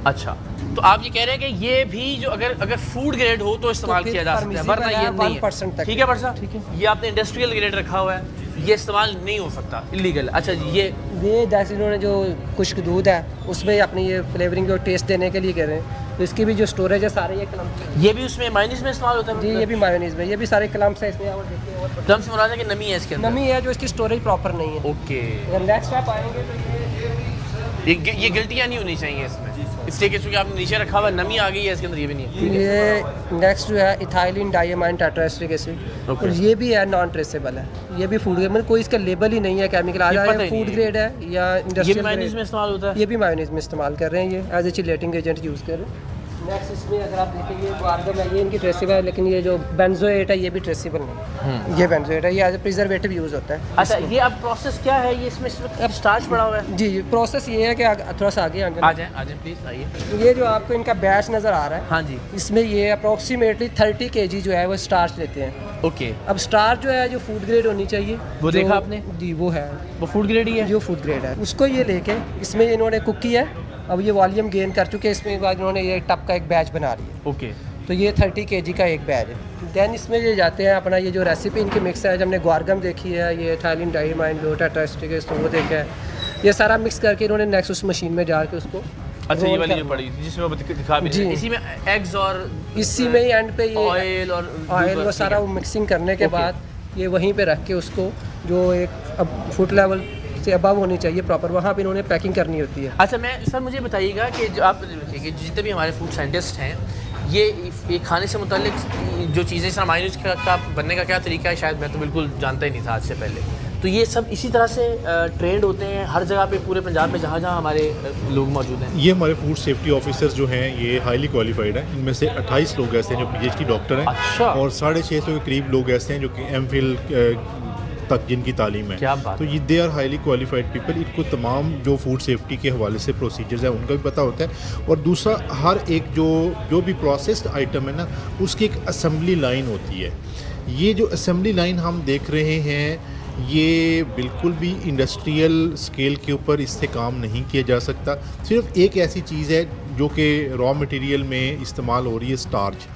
अच्छा, तो आप ये कह रहे हैं कि ये भी जो अगर फूड ग्रेड हो तो इस्तेमाल फिर किया जा सकता है, permissible वरना ये है नहीं 1% है। तक। ठीक है बट ठीक है। ये आपने इंडस्ट्रियल ग्रेड रखा हुआ है, ये इस्तेमाल नहीं हो सकता, इलीगल। अच्छा जी, ये जैसे इन्होंने जो खुश्क दूध है उसमें अपनी ये फ्लेवरिंग और टेस्ट देने के लिए कह रहे हैं, तो इसकी भी जो स्टोरेज है सारे ये क्लम्स। ये भी उसमें माइनस में इस्तेमाल होता है? जी ये भी मायोनीज में, ये भी सारे क्लम्स है इसमें। और देखिए और एकदम से मुराद है कि नमी है इसके अंदर। नमी है जो इसकी स्टोरेज प्रॉपर नहीं है। ओके। अगर नेक्स्ट आप आएंगे तो ये गिल्टियाँ नहीं होनी चाहिए इसमें, इसलिए कि चूंकि आपने नीचे रखा हुआ है, नमी आ गई है इसके अंदर, ये भी नहीं है। ये नेक्स्ट जो है इथाइलिन डाइमाइन टेट्राएस्ट्रिक एसिड, और ये भी है नॉन ट्रेसेबल है। ये भी फूड ग्रेड, मतलब कोई इसका लेबल ही नहीं है केमिकल आ ये जा पता रहा है ही फूड नहीं ग्रेड है या ये भी इंडस्ट्रियल माइनस में ग्रेड। इस्तेमाल होता है? ये भी मायोनीज में इस्तेमाल कर रहे हैं, ये as a chelating agent use कर रहे हैं। नेक्स्ट इसमें अगर आप देखेंगे वार्गम है, ये इनकी ट्रेसेबल है, लेकिन ये जो बेंजोएट है ये भी ट्रेसेबल नहीं। ये बेंजोएट है, ये एज ए प्रिजर्वेटिव यूज़ होता है। अच्छा, ये अब प्रोसेस क्या है? ये इसमें अब स्टार्च पड़ा हुआ है? जी प्रोसेस ये है कि थोड़ा सा आगे आ जाए प्लीज़, आइए। ये जो आपको इनका बैच नज़र आ रहा है, हाँ जी। इसमें ये अप्रोक्सीमेटली 30 kg जो है वो स्टार्च लेते हैं। ओके। अब स्टार्च जो है जो फूड ग्रेड होनी चाहिए, वो जो- देखा आपने? जी वो है, वो फूड ग्रेड ही है? जो फूड ग्रेड है उसको ये लेके इसमें इन्होंने कुक किया है। अब ये वॉल्यूम गेन कर चुके हैं, इसमें बाद इन्होंने ये टप का एक बैच बना रही है। ओके। तो ये 30 kg का एक बैच है। दैन इसमें ये जाते हैं अपना ये जो रेसिपी इनकी मिक्स है, जब हमने ग्वारगम देखी है, ये थाइलिन डाइमाइन जो टेट्राएस्ट्रिक एसिड वो देखा है, ये सारा मिक्स करके इन्होंने नेक्स्ट उस मशीन में डाल के उसको अच्छा, ये roll वाली जो करना। पड़ी जिसमें वो दिखा भी जी। रहे हैं। इसी में एग्स और इसी में ही एंड पे ये ऑयल और ऑयल वो सारा वो मिक्सिंग करने के ओके। बाद ये वहीं पे रख के उसको जो एक अब फुट लेवल से अबव होनी चाहिए प्रॉपर, वहाँ पे इन्होंने पैकिंग करनी होती है। अच्छा, मैं सर मुझे बताइएगा कि जो आप देखिए कि जितने भी हमारे फूड साइंटिस्ट हैं, ये खाने से मुतालिक जो चीज़ें सर मायोनीज का बनने का क्या तरीका है, शायद मैं तो बिल्कुल जानता ही नहीं था आज से पहले। तो ये सब इसी तरह से ट्रेंड होते हैं हर जगह पे, पूरे पंजाब में जहाँ जहाँ हमारे लोग मौजूद हैं? ये हमारे फूड सेफ्टी ऑफिसर्स जो हैं ये हाईली क्वालिफाइड हैं। इनमें से 28 लोग ऐसे हैं जो PhD डॉक्टर हैं। अच्छा। और 650 के करीब लोग ऐसे हैं जो कि MPhil तक जिनकी तालीम है। क्या बात तो ये they are highly qualified people. इनको तमाम जो फूड सेफ्टी के हवाले से प्रोसीजर्स हैं उनका भी पता होता है। और दूसरा, हर एक जो भी प्रोसेस्ड आइटम है ना, उसकी एक असेंबली लाइन होती है। ये जो असेंबली लाइन हम देख रहे हैं, ये बिल्कुल भी इंडस्ट्रियल स्केल के ऊपर इससे काम नहीं किया जा सकता। सिर्फ एक ऐसी चीज़ है जो कि रॉ मटेरियल में इस्तेमाल हो रही है, स्टार्च,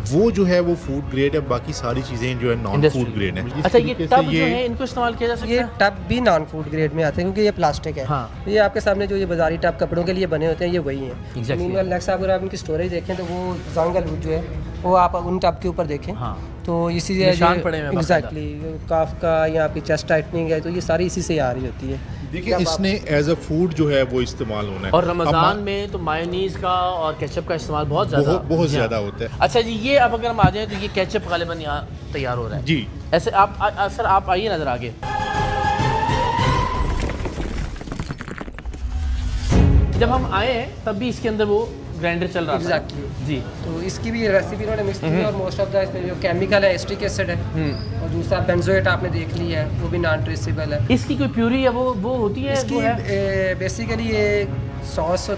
वो जो है वो फूड ग्रेड है, बाकी सारी चीज़ें जो है नॉन फूड ग्रेड है। अच्छा, ये टब जो है इनको इस्तेमाल किया जा सकता है? ये टब भी नॉन फूड ग्रेड में आते हैं क्योंकि ये प्लास्टिक है। हाँ। ये आपके सामने जो ये बाजारी टब कपड़ों के लिए बने होते हैं ये वही हैं। Exactly. नेक्स्ट अगर आप इनकी स्टोरेज देखें तो वो जंगल जो है वो आप उन टब के ऊपर देखें। हाँ। तो इसी से निशान पड़े हुए हैं एग्जैक्टली काफ का यहाँ पे चेस्ट टाइटनिंग है, तो ये सारी इसी से आ रही होती है। देखिए इसने एज अ फूड जो है वो इस्तेमाल होना है। और रमज़ान में तो मायोनीज का और केचप का इस्तेमाल बहुत ज़्यादा होता है। अच्छा जी, ये अब अगर हम आ जाएं तो ये केचप गालिबन यहाँ तैयार हो रहा है जी। ऐसे आप सर आप आइए नज़र आगे। जब हम आए हैं तब भी इसके अंदर वो ग्राइंडर चल रहा था। एग्जैक्टली जी। तो इसकी भी रेसिपी उन्होंने मिक्स की है और मोस्ट ऑफ द इसमें जो केमिकल है एस्टिक एसिड है और दूसरा बेंजोएट आपने देख लिया है वो भी नॉन ट्रेसेबल है। इसकी कोई प्यूरी है वो होती है? इसकी बेसिकली ये सॉस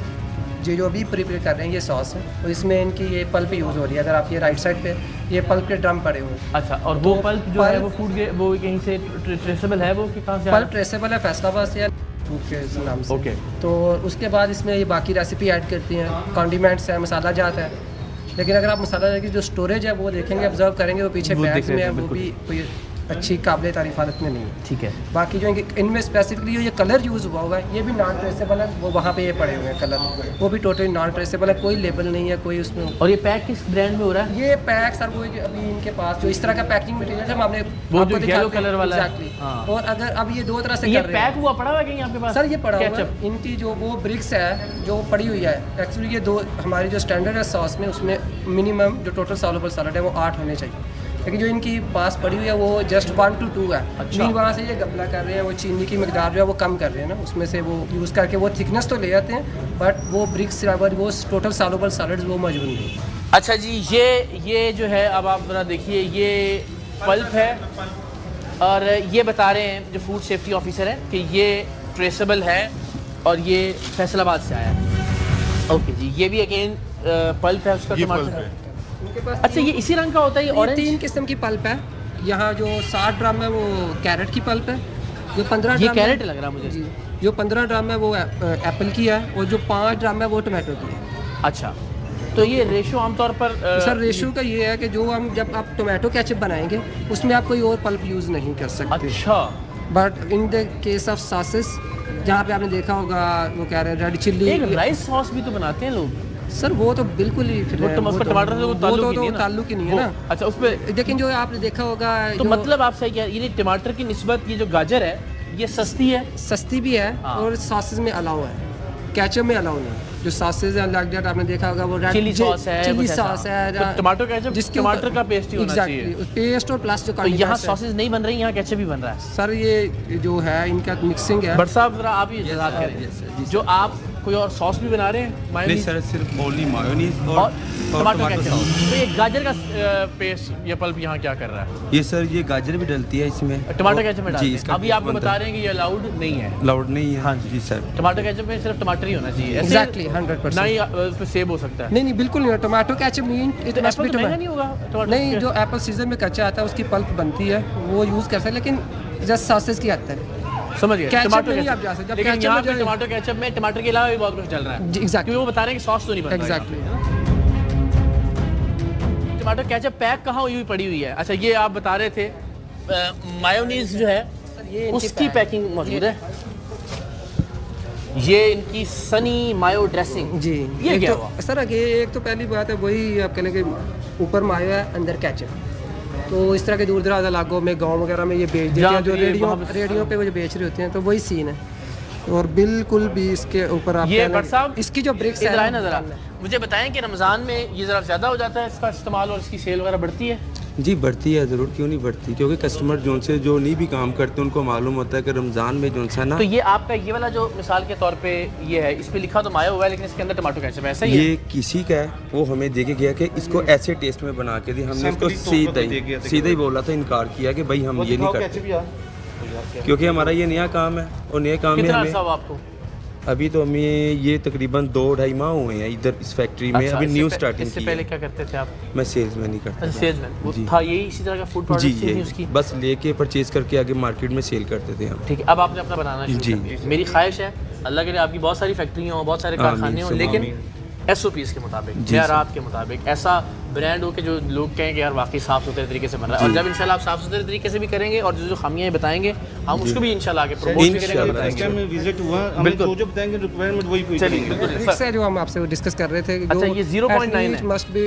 जो भी प्रिपेयर कर रहे हैं ये सॉस है और इसमें इनकी ये पल्प यूज़ हो रही है। अगर आप ये राइट साइड पे ये पल्प के ड्रम पड़े हुए हैं। अच्छा, और वो पल्प जो है वो फूड वो कहीं से ट्रेसेबल है? वो कि कहाँ से? पल्प ट्रेसेबल है फैसलाबाद से फूड के नाम से। ओके। तो उसके बाद इसमें ये बाकी रेसिपी ऐड करती हैं, कॉन्डिमेंट्स है, मसाला जात है। लेकिन अगर आप मसाला जात की जो स्टोरेज है वो देखेंगे, ऑब्जर्व करेंगे, वो पीछे बैग्स में है, वो भी कोई अच्छी काबिल तारीफ हालत में नहीं है। ठीक है। बाकी जो इनमें स्पेसिफिकली ये कलर यूज़ हुआ होगा ये भी नॉन ट्रेसेबल है, वो वहाँ पे ये पड़े हुए हैं कलर, वो भी टोटली नॉन ट्रेसेबल है, कोई लेबल नहीं है कोई उसमें। और ये पैक किस ब्रांड में हो रहा है? ये पैक सर वो अभी इनके पास जो इस तरह का पैकिंग मटेरियल है, हम आपने वो जो येलो कलर वाला है। एग्जैक्टली। हाँ। और अगर अब ये दो तरह से ये कर रहे हैं। पैक हुआ पड़ा हुआ है कहीं आपके पास? सर ये पड़ा हुआ केचप? है, इनकी जो वो ब्रिक्स है जो पड़ी हुई है, एक्चुअली ये दो हमारी जो स्टैंडर्ड है सॉस में उसमें मिनिमम जो टोटल सॉल्युबल सॉलिड है वो 8 होने चाहिए, लेकिन जो इनकी पास पड़ी हुई है वो जस्ट 1 to 2 है। अच्छा। वहाँ से ये गपला कर रहे हैं, वो चीनी की मकदार जो है वो कम कर रहे हैं ना, उसमें से वो यूज़ करके वो थिकनेस तो ले आते हैं बट वो ब्रिक्स वो टोटल सॉल्युबल सॉलिड्स वो मौजूद नहीं। अच्छा जी, ये जो है अब आप ज़रा देखिए, ये पल्प है और ये बता रहे हैं जो फूड सेफ्टी ऑफिसर है कि ये ट्रेसेबल है और ये फैसलाबाद से आया है। ओके जी, ये भी अगेन पल्प है उसका, टमाटर है। अच्छा, ये इसी रंग का होता है? और 3 किस्म की पल्प है यहाँ। जो 60 ड्राम है वो कैरेट की पल्प है, जो 15 ये ड्राम कैरेट लग रहा है मुझे जी, जो 15 ड्राम है वो एप्पल की है और जो 5 ड्राम है वो टमाटो की है। अच्छा, तो ये रेशो आमतौर पर सर रेशो का ये है कि जो हम जब आप टोमेटो केचप बनाएंगे उसमें आप कोई और पल्प यूज़ नहीं कर सकते। अच्छा। But in the case of sauces जहाँ पे आपने देखा होगा वो कह रहे हैं रेड चिल्ली, एक राइस सॉस भी तो बनाते हैं लोग सर, वो तो बिल्कुल ही फिर उसका टमाटर से ताल्लुक ही नहीं है ना। अच्छा, उसमें लेकिन जो आपने देखा होगा तो मतलब आप सही कह रहे हैं, ये टमाटर की निस्बत ये जो गाजर है ये सस्ती है? सस्ती भी है और सॉसेज में अलाउ है, केचप में अलाउ नहीं। जो सॉसेज है लाइक दैट आपने देखा होगा वो रेड चिली सॉस है, चिली सॉस है, टमाटो केचप टमाटर का पेस्ट ही होना चाहिए। पेस्ट और प्लस जो तो यहाँ सॉसेज नहीं बन रही, यहाँ केचप भी बन रहा है? सर ये जो है इनका मिक्सिंग है। बट साहब जरा आप ही वजाहत करें, जो आप कोई और सॉस भी बना रहे हैं? नहीं सर, सिर्फ ओनली मायोनीज और टमाटो केचप। तो ये गाजर का पेस्ट ये पल्प यहाँ क्या कर रहा है? ये सर ये गाजर भी डलती है इसमें, टमाटो केचप में डालते हैं। इसका अभी आपको बता रहे हैं कि ये अलाउड नहीं है? अलाउड नहीं है। हाँ जी सर, टमाटो केचप में सिर्फ टमाटर ही होना चाहिए। एग्जैक्टली 100%। नहीं उसमें सेब हो सकता है? नहीं बिल्कुल नहीं, टमाटो केचप मीन तो एप्पल तो महंगा नहीं होगा? नहीं, जो एप्पल सीजन में कच्चा आता है उसकी पल्प बनती है वो यूज़ कर सकते हैं, लेकिन जस्ट सॉसेज की हद तक। समझ गए। टमाटो नहीं आप जा सकते, लेकिन यहाँ पे टमाटो केचप में टमाटर के अलावा भी बहुत कुछ चल रहा है। एग्जैक्टली, वो बता रहे हैं कि सॉस तो नहीं बन रहा है। एग्जैक्टली। टमाटो केचप पैक कहाँ हुई पड़ी हुई है? अच्छा, ये आप बता रहे थे मायोनीज जो है उसकी पैकिंग मौजूद है। ये इनकी सनी मायो ड्रेसिंग जी, ये क्या हुआ? सर एक तो पहली बात है वही आप कह लें कि ऊपर मायो है अंदर केचप, तो इस तरह के दूर दराज इलाकों में गांव वगैरह में ये बेच देते हैं, जो रेडियो पे वो जो बेच रहे होते हैं, तो वही सीन है। और बिल्कुल भी इसके ऊपर आप ये बट साहब इसकी जो ब्रिक्स है नजर मुझे बताएं कि रमज़ान में ये ज़रा ज़्यादा हो जाता है इसका इस्तेमाल और इसकी सेल वगैरह बढ़ती है? जी बढ़ती है ज़रूर, क्यों नहीं बढ़ती, क्योंकि कस्टमर जो नहीं भी काम करते उनको मालूम होता है कि रमज़ान में जो सा ना। तो ये आपका ये वाला जो मिसाल के तौर पे ये है, इस पे लिखा तो माया हुआ है लेकिन इसके अंदर टमाटो केचप है, ऐसा ही है? ये किसी का है, वो हमें देके गया कि इसको ऐसे टेस्ट में बना के दी, हमने उसको सीधा ही बोला था, इनकार किया कि भाई हम ये नहीं करते, क्योंकि हमारा ये नया काम है और नए काम में हमें आपको अभी तो हमें ये तकरीबन 2-2.5 माह हुए हैं इधर इस फैक्ट्री में। अभी न्यू स्टार्टिंग इससे की पहले है। क्या करते थे आप? मैं सेल्समैन ही करता था। सेल्समैन वो जी। था, यही इसी तरह का फूड जी प्रोडक्ट थी ये उसकी। बस लेके परचेज करके आगे मार्केट में सेल करते थे हम। ठीक है, अब आपने अपना बनाना शुरू जी। कर दिया। मेरी ख्वाहिश है अल्लाह करे आपकी बहुत सारी फैक्ट्रियाँ हों, बहुत सारे आमीन, कारखाने हों, सुबह लेकिन आमीन। SOPs के मुताबिक, जी, मयारात के मुताबिक ऐसा ब्रांड हो कि जो लोग कहें कि यार वाकई साफ़ सुथरे तरीके से बन रहा है। और जब इंशाल्लाह आप साफ़ सुथरे तरीके से भी करेंगे और जो खामियाँ बताएंगे हम उसको भी इंशाल्लाह आगे प्रमोट भी करेंगे। फर्स्ट टाइम विजिट हुआ, हमें बिल्कुल। जो बताएंगे रिक्वायरमेंट वही पूछेंगे। चलिए बिल्कुल फिक्स है जो हम आपसे डिस्कस कर रहे थे। अच्छा, ये 0.9 है। मस्ट बी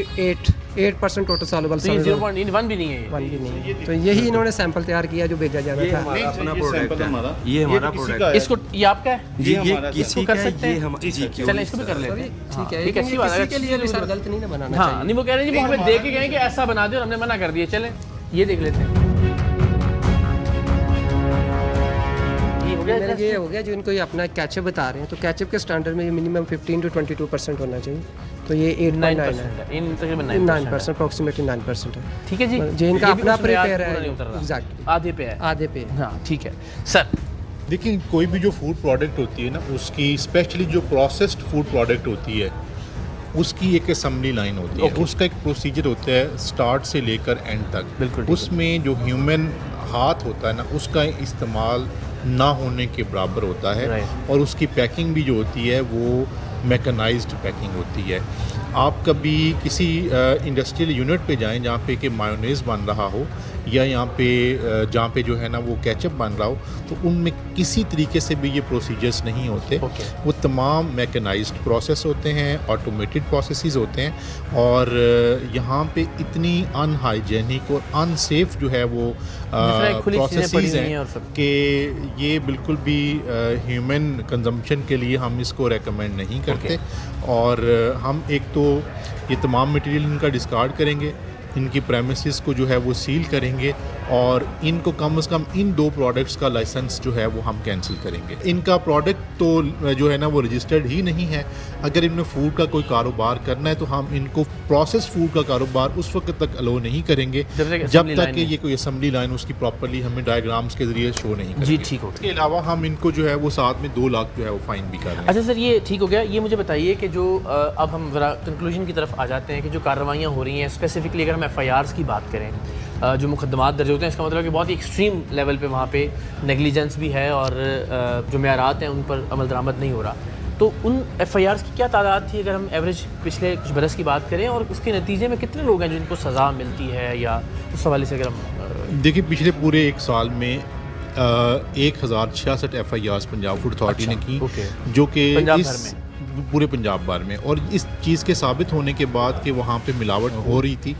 8% टोटल सॉल्युबल तो ये 0.1 भी नहीं है ये। 1 भी नहीं है। तो यही इन्होंने सैंपल तैयार किया जो भेजा जाना था। हमारा अपना ये प्रोडक्ट सैंपल हमारा। है। ये हमारा तो किसी प्रोडक्ट का है। इसको ये आपका है? जी ये हमारा किसी इसको का कर है, सकते ये हैं? हम जी चलें इसको भी कर लेते हैं। ठीक है, ये लेकिन अच्छी ये बात है। किसी के लिए भी सर गलत नहीं ना बनाना हाँ चाहिए। नहीं, वो कह रहे हैं जी वो हमें देख के कहें कि ऐसा बना दो और हमने मना कर दिया। चलें ये देख लेते हैं। ये हो गया मेरा ये हो गया जो इनको ये अपना कैचअप बता रहे हैं, तो कैचअप के स्टैंडर्ड में ये मिनिमम 15 to 22% होना चाहिए। तो ये 8.9 है, इन तकरीबन 9%, अप्रोक्सीमेटली 9% है। ठीक है जी। जो इनका ये भी अपना उसमें याद प्रिपेयर पूरा है, नहीं उतर रहा। एग्जैक्टली आधे पे है। आधे पे है। हाँ ठीक है सर। देखिए कोई भी जो फूड प्रोडक्ट होती है ना, उसकी स्पेशली जो प्रोसेस्ड फूड प्रोडक्ट होती है उसकी एक असेंबली लाइन होती है। उसका एक प्रोसीजर होता है स्टार्ट से लेकर एंड तक। बिल्कुल। उसमें जो ह्यूमन हाथ होता है ना, उसका इस्तेमाल ना होने के बराबर होता है। Right. और उसकी पैकिंग भी जो होती है वो मैकेनाइज्ड पैकिंग होती है। आप कभी किसी इंडस्ट्रियल यूनिट पे जाएं जहाँ पे कि मायोनेज़ बन रहा हो या यहाँ पे जहाँ पे जो है ना वो केचप बन रहा हो, तो उनमें किसी तरीके से भी ये प्रोसीजर्स नहीं होते। वो तमाम मैकेनाइज्ड प्रोसेस होते हैं, ऑटोमेटेड प्रोसेसेस होते हैं। और यहाँ पे इतनी अनहाइजेनिक और अनसेफ जो है वो प्रोसेसेस हैं कि ये बिल्कुल भी ह्यूमन कंजम्पशन के लिए हम इसको रेकमेंड नहीं करते। और हम एक तो ये तमाम मटेरियल इनका डिस्कार्ड करेंगे, इनकी प्रेमिसेस को जो है वो सील करेंगे और इनको कम से कम इन 2 प्रोडक्ट्स का लाइसेंस जो है वो हम कैंसिल करेंगे। इनका प्रोडक्ट तो जो है ना वो रजिस्टर्ड ही नहीं है। अगर इनमें फ़ूड का कोई कारोबार करना है तो हम इनको प्रोसेस फूड का कारोबार उस वक्त तक अलो नहीं करेंगे जब तक कि ये कोई असम्बली लाइन उसकी प्रॉपर्ली हमें डायग्राम्स के ज़रिए शो नहीं करेंगे। जी ठीक हो। इसके अलावा हम इनको जो है वो साथ में 2 लाख जो है वो फ़ाइन भी कर रहे हैं। अच्छा सर ये ठीक हो गया। ये मुझे बताइए कि जो अब हम ज़रा कंक्लूजन की तरफ आ जाते हैं कि जो कार्रवाइयाँ हो रही हैं स्पेसिफिकली अगर हम FIRs की बात करें, जो मुकदमात दर्ज होते हैं, इसका मतलब है कि बहुत ही एक्सट्रीम लेवल पे वहाँ पे नेग्लिजेंस भी है और जो मयारात हैं उन पर अमल दरामद नहीं हो रहा। तो उन FIRs की क्या तादाद थी अगर हम एवरेज पिछले कुछ बरस की बात करें, और उसके नतीजे में कितने लोग हैं जिनको सज़ा मिलती है, या उस हवाले से अगर हम देखिए पिछले पूरे 1 साल में 1066 FIRs पंजाब फूड अथॉरिटी ने की, जो कि इस पूरे पंजाब भर में। और इस चीज़ के साबित होने के बाद कि वहाँ पे मिलावट हो रही थी,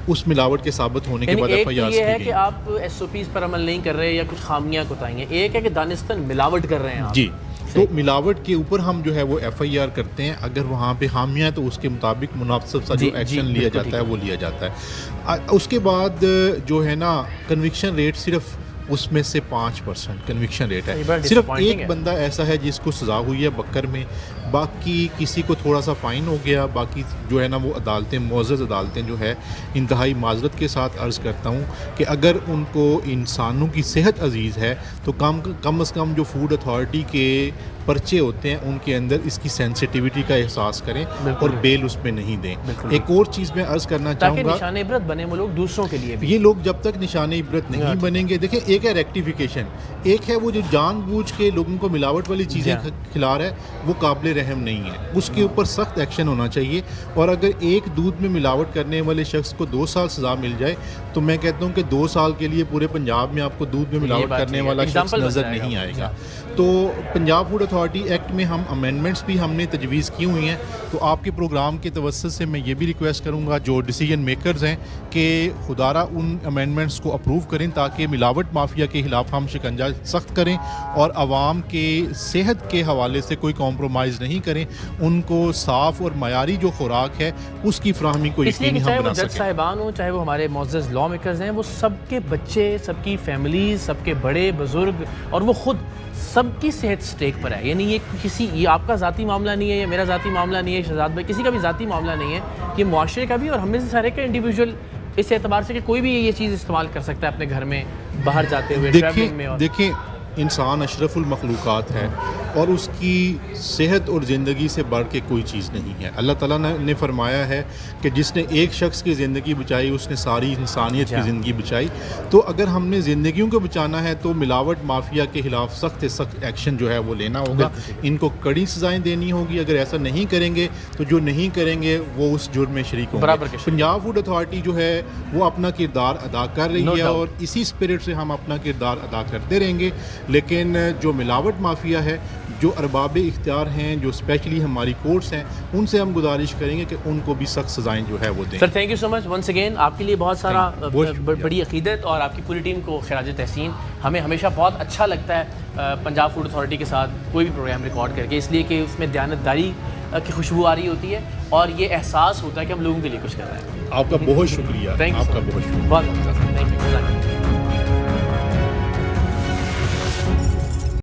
उस मिलावट के साबित होने के बाद एक FIRs ये है की कि आप SOPs पर अमल नहीं कर रहे या कुछ खामियां कोताहियां, एक है कि दानिस्तन मिलावट कर रहे हैं आप। जी, तो मिलावट के ऊपर हम जो है वो FIR करते हैं। अगर वहाँ पे खामियां तो उसके मुताबिक मुनासिब सा जो एक्शन लिया जाता है वो लिया जाता है। उसके बाद जो है ना कन्विक्शन रेट सिर्फ उसमें से 5% कन्विक्शन रेट है। सिर्फ एक बंदा ऐसा है जिसको सज़ा हुई है बकर में, बाकी किसी को थोड़ा सा फ़ाइन हो गया। बाकी जो है ना वो अदालतें, मुअज़्ज़ज़ अदालतें जो है, इंतहाई माज़रत के साथ अर्ज़ करता हूँ कि अगर उनको इंसानों की सेहत अजीज़ है तो कम से कम जो फूड अथॉरिटी के पर्चे होते हैं उनके अंदर इसकी सेंसिटिविटी का एहसास करें और बेल उसमें नहीं दें। एक और चीज़ मैं अर्ज़ करना चाहूँगा, निशान इबरत बने वो लोग दूसरों के लिए भी। ये लोग जब तक निशान इबरत नहीं बनेंगे, देखिए एक है रेक्टिफिकेशन, एक है वो जो जानबूझ के लोगों को मिलावट वाली चीज़ें खिला रहा है, वो काबिल रहम नहीं है। उसके ऊपर सख्त एक्शन होना चाहिए। और अगर एक दूध में मिलावट करने वाले शख्स को 2 साल सज़ा मिल जाए तो मैं कहता हूँ कि 2 साल के लिए पूरे पंजाब में आपको दूध में मिलावट करने वाला शख्स नज़र नहीं आएगा। तो पंजाब फूड अथॉरिटी एक्ट में हम अमेंडमेंट्स भी हमने तजवीज़ की हुई हैं। तो आपके प्रोग्राम के तवस्सुत से मैं ये भी रिक्वेस्ट करूँगा जो डिसीजन मेकर्स हैं कि खुदारा उन अमेंडमेंट्स को अप्रूव करें ताकि मिलावट माफिया के खिलाफ हम शिकंजा सख्त करें और आवाम के सेहत के हवाले से कोई कॉम्प्रोमाइज़ नहीं करें। उनको साफ़ और मयारी जो खुराक है उसकी फ्राहमी को यकीनी हम बना सकें। जज साहिबान हो, चाहे वो हमारे मुअज़्ज़ज़ लॉ मेकर्स हैं, वो सबके बच्चे, सबकी फैमिलीज, सबके बड़े बुजुर्ग और वो खुद सबकी सेहत स्टेक पर है। यानी ये आपका ज़ाती मामला नहीं है, ये मेरा ज़ाती मामला नहीं है, शहजाद भाई किसी का भी ज़ाती मामला नहीं है, ये मुआशरे का भी और हमें से सारे का इंडिविजुअल, इस एतबार से कि कोई भी ये चीज़ इस्तेमाल कर सकता है अपने घर में बाहर जाते हुए, ट्रैवलिंग में। और देखिए इंसान अशरफुल मखलूक़ात है और उसकी सेहत और ज़िंदगी से बढ़ के कोई चीज़ नहीं है। अल्लाह ताला ने फरमाया है कि जिसने एक शख्स की ज़िंदगी बचाई उसने सारी इंसानियत की ज़िंदगी बचाई। तो अगर हमने ज़िंदगियों को बचाना है तो मिलावट माफिया के खिलाफ सख्त से सख्त एक्शन जो है वो लेना होगा, इनको कड़ी सज़ाएँ देनी होगी। अगर ऐसा नहीं करेंगे तो जो नहीं करेंगे वो उस जुर्म में शरीक होंगे। पंजाब फूड अथॉरिटी जो है वो अपना किरदार अदा कर रही है और इसी स्पिरिट से हम अपना किरदार अदा करते रहेंगे। लेकिन जो मिलावट माफिया है, जो अरबाब इख्तियार हैं, जो स्पेशली हमारी कोर्ट्स हैं, उनसे हम गुजारिश करेंगे कि उनको भी सख्त सज़ाएँ जो है वो दें। Sir thank you so much once again, आपके लिए बहुत सारा बड़ी अकीदत और आपकी पूरी टीम को खिराज तहसीन। हमें हमेशा बहुत अच्छा लगता है पंजाब फूड अथॉरिटी के साथ कोई भी प्रोग्राम रिकॉर्ड करके, इसलिए कि उसमें दयानतदारी की खुशबू आ रही होती है और ये एहसास होता है कि हम लोगों के लिए कुछ कर रहे हैं। आपका बहुत शुक्रिया। थैंक यू, आपका बहुत शुक्रिया। बहुत थैंक यू।